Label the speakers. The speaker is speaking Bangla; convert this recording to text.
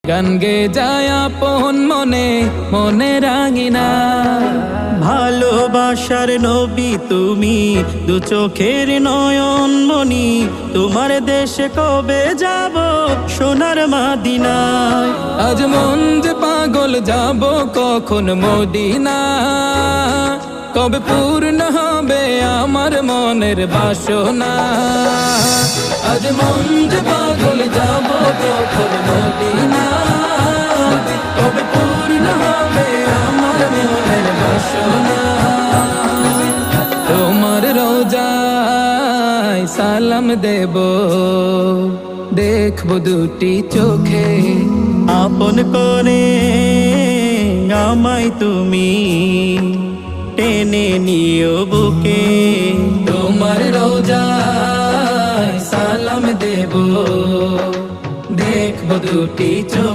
Speaker 1: গান গে যায় আপন মনে মনে রাঙিনা।
Speaker 2: ভালোবাসার নবী তুমি, দু চোখের নয়ন মনি, তোমার দেশে কবে যাব সোনার মাদিনায়।
Speaker 1: আজ মন যে পাগল যাব কখন মদিনা, কবে পূর্ণ হবে আমার মনের বাসনা। আজ মন যে পাগল যাব কখন মদিনা, কবে পূর্ণ হবে আমার মনের বাসনা। তোমার রোজায় সালাম দেব, দেখব দুটি চোখে,
Speaker 2: আপন করে আমায় তুমি টেনে নিও বুকে।
Speaker 1: তোমার রোজায় সালাম দেব, দেখব দুটি চোখে।